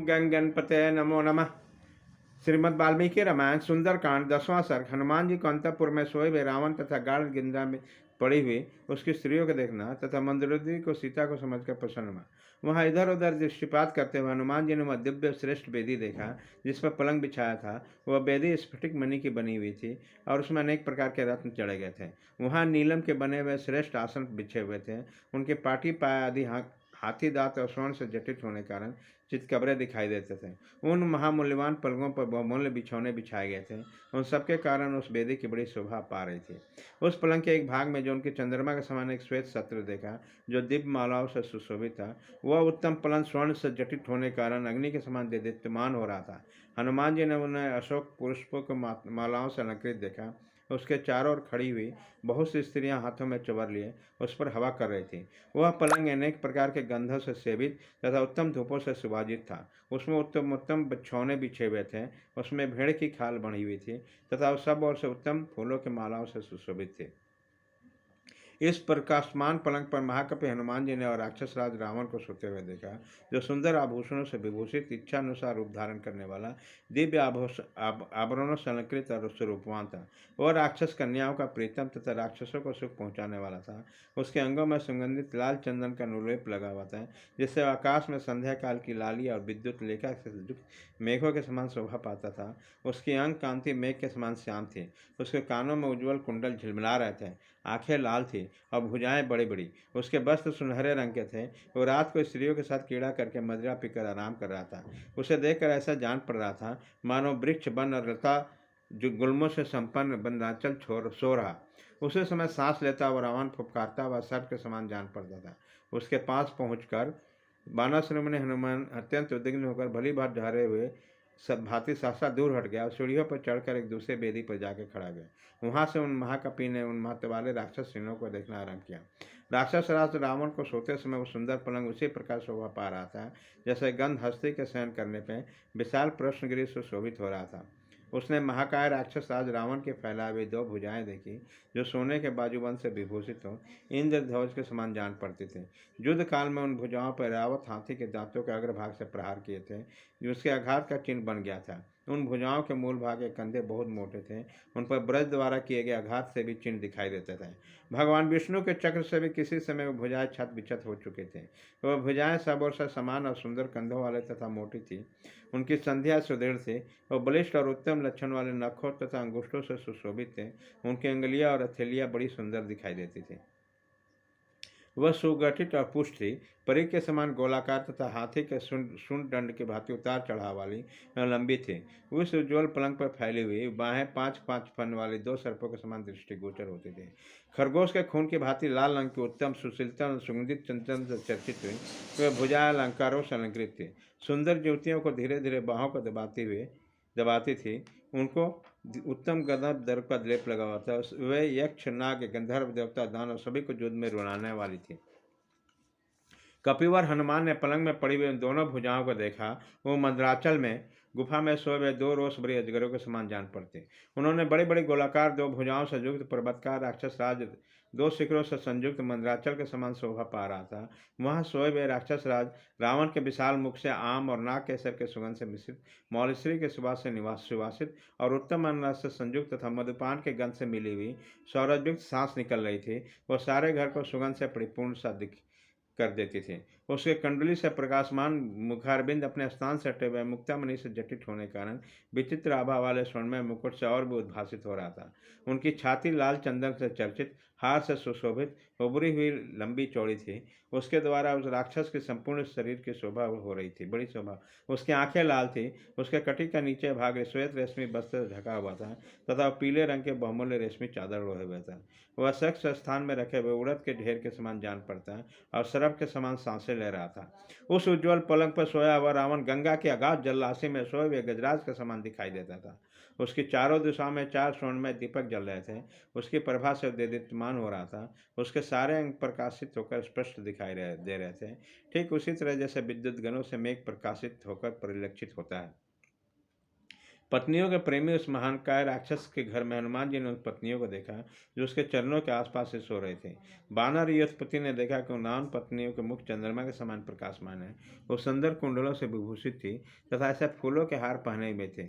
गंग गणपते नमो नमः। श्रीमद् वाल्मीकि रामायण सुंदरकांड 10वां सर्ग। हनुमान जी को अंतपुर में सोए हुए रावण तथा गाढ़ गिंद्रा में पड़ी हुई उसकी स्त्रियों को देखना तथा मंदोदरी को सीता को समझकर प्रसन्न हुआ। वहाँ इधर उधर दृष्टिपात करते हुए हनुमान जी ने वह दिव्य श्रेष्ठ बेदी देखा जिस पर पलंग बिछाया था। वह बेदी स्फटिक मणि की बनी हुई थी और उसमें अनेक प्रकार के रत्न चढ़े गए थे। वहाँ नीलम के बने हुए श्रेष्ठ आसन बिछे हुए थे। उनके पाटी पाए आदि हाथी दांत और स्वर्ण से जटित होने के कारण चितकबरे दिखाई देते थे। उन महामूल्यवान पलंगों पर बहुमूल्य बिछौने बिछाए गए थे। उन सबके कारण उस बेदी की बड़ी शोभा पा रही थी। उस पलंग के एक भाग में जो उनके चंद्रमा के समान एक श्वेत सत्र देखा जो दिव्य मालाओं से सुशोभित था। वह उत्तम पलंग स्वर्ण से जटित होने के कारण अग्नि के समान देदीप्यमान हो रहा था। हनुमान जी ने उन्हें अशोक पुष्पों के मालाओं से अलंकृत देखा। उसके चारों ओर खड़ी हुई बहुत सी स्त्रियां हाथों में चवर लिए उस पर हवा कर रही थी। वह पलंग अनेक प्रकार के गंधों से सेवित तथा उत्तम धूपों से सुभाजित था। उसमें उत्तम उत्तम बिछौने बिछे हुए थे। उसमें भेड़ की खाल बनी हुई थी तथा सब ओर से उत्तम फूलों की मालाओं से सुशोभित थे। इस प्रकाशमान पलंग पर महाकपि हनुमान जी ने और राक्षस राज रावण को सोते हुए देखा जो सुंदर आभूषणों से विभूषित इच्छा अनुसार रूप धारण करने वाला दिव्य आभरणों से अलंकृत और स्वरूपवान था। वह राक्षस कन्याओं का प्रीतम तथा राक्षसों को सुख पहुंचाने वाला था। उसके अंगों में सुगंधित लाल चंदन का अनुलेप लगा हुआ था जिससे आकाश में संध्या काल की लाली और विद्युत लेखा से युक्त मेघों के समान शोभा पाता था। उसकी अंग कांति मेघ के समान श्याम थी। उसके कानों में उज्ज्वल कुंडल झिलमिला रहे थे। आंखें लाल थी और भुजाएं बड़ी बड़ी। उसके वस्त्र सुनहरे रंग के थे। वो रात को स्त्रियों के साथ कीड़ा करके मदिरा पीकर आराम कर रहा था। उसे देखकर ऐसा जान पड़ रहा था मानो वृक्ष वन और लता जो गुल्मों से संपन्न वनांचल सो रहा। उसी समय सांस लेता हुआ रावण फुफकारता हुआ सर्प के समान जान पड़ता था। उसके पास पहुंचकर बाणासुर ने हनुमान अत्यंत उद्विग्न होकर भली भात ढारे हुए सब भांति सहसा दूर हट गया और सीढ़ियों पर चढ़कर एक दूसरे बेदी पर जाकर खड़ा गया। वहां से उन महाकपि ने उन महत्व वाले राक्षस सिंहों को देखना आरंभ किया। राक्षस राज रावण को सोते समय वो सुंदर पलंग उसी प्रकार शोभा पा रहा था जैसे गंध हस्ती के शयन करने पर विशाल प्रश्नगिरी से शोभित हो रहा था। उसने महाकाय राक्षस राज रावण के फैलाए हुए दो भुजाएं देखी जो सोने के बाजूबंद से विभूषित हो इंद्रध्वज के समान जान पड़ते थे। युद्ध काल में उन भुजाओं पर रावत हाथी के दांतों के अग्रभाग से प्रहार किए थे जो उसके आघात का चिन्ह बन गया था। उन भुजाओं के मूल भाग के कंधे बहुत मोटे थे। उन पर ब्रज द्वारा किए गए आघात से भी चिन्ह दिखाई देते थे। भगवान विष्णु के चक्र से भी किसी समय वो भुजाएं छत बिछत हो चुके थे। वह भुजाएं सब ओर से समान और सुंदर कंधों वाले तथा मोटी थी। उनकी संध्या सुदृढ़ थी। वह बलिष्ठ और उत्तम लक्षण वाले नखों तथा अंगुष्ठों से सुशोभित थे। उनकी अंगुलियां और हथेलियां बड़ी सुंदर दिखाई देती थी। वह सुगठित और पुष्ट थी। परी के समान गोलाकार तथा हाथी के सुंड दंड की भांति उतार चढ़ाव वाली लंबी थी। उस उज्ज्वल पलंग पर फैली हुई बाहें पांच पांच फन वाले दो सर्पों के समान दृष्टिगोचर होती थी। खरगोश के खून की भांति लाल रंग की उत्तम सुशीलता और सुगंधित चंचल से चर्चित हुई। वह भुजा अलंकारों से अलंकृत थी। सुंदर युवतियों को धीरे धीरे बाहों को दबाती थी। उनको उत्तम गंधर्व दर्प का लेप लगा हुआ था। वे यक्ष नाग गंधर्व देवता दानव सभी को युद्ध में रुलाने वाली थी। कपिवर हनुमान ने पलंग में पड़ी हुई उन दोनों भुजाओं को देखा। वो मंदराचल में गुफा में सोए हुए दो रोष बड़ी अजगरों के समान जान पड़ते। उन्होंने बड़ी बड़ी गोलाकार दो भुजाओं से युक्त पर्वतकार राक्षस राज दो शिखरों से संयुक्त मंदराचल के समान शोभा पा रहा था। वहां सोए हुए राक्षस राज रावण के विशाल मुख से आम और नाग केसर के सुगंध से मिश्रित मौलश्री के सुवास से सुवासित और उत्तम अन्न से संयुक्त तथा मधुपान के गंध से मिली हुई सौरभयुक्त सांस निकल रही थी। वह सारे घर को सुगंध से परिपूर्ण सा दिख कर देती थी। उसके कंडली से प्रकाशमान मुखारबिंद अपने स्थान से हटे हुए मुक्तामणि से जटित होने के कारण विचित्र आभा वाले स्वर्णमय मुकुट से और भी उद्भासित हो रहा था। उनकी छाती लाल चंदन से चर्चित हार से सुशोभित उभरी हुई लंबी चौड़ी थी। उसके द्वारा उस राक्षस के संपूर्ण शरीर की शोभा हो रही थी, बड़ी शोभा। उसकी आंखें लाल थी। उसके कटी का नीचे भाग श्वेत रेशमी वस्त्र से ढका हुआ था तथा पीले रंग के बहुमूल्य रेशमी चादर ओढ़े हुए था। वह शख्स स्थान में रखे हुए उड़द के ढेर के समान जान पड़ता और सरफ के समान सांसें ले रहा था। उस उज्ज्वल पलंग पर सोया हुआ रावण गंगा की अगाध जलराशि में सोए हुए गजराज के समान दिखाई देता था। उसकी चारों दिशाओं में चार स्वर्णमय दीपक जल रहे थे। उसकी प्रभा से देदीप्यमान हो रहा था। उसके सारे अंग प्रकाशित होकर स्पष्ट दिखाई दे रहे थे, ठीक उसी तरह जैसे विद्युत गणों से मेघ प्रकाशित होकर परिलक्षित होता है। पत्नियों के प्रेमी उस महानकाय राक्षस के घर में हनुमान जी ने उन पत्नियों को देखा जो उसके चरणों के आसपास से सो रहे थे। बानर यशपति ने देखा कि उन पत्नियों के मुख चंद्रमा के समान प्रकाशमान है। वो सुंदर कुंडलों से विभूषित थी तथा ऐसे फूलों के हार पहने हुए थे।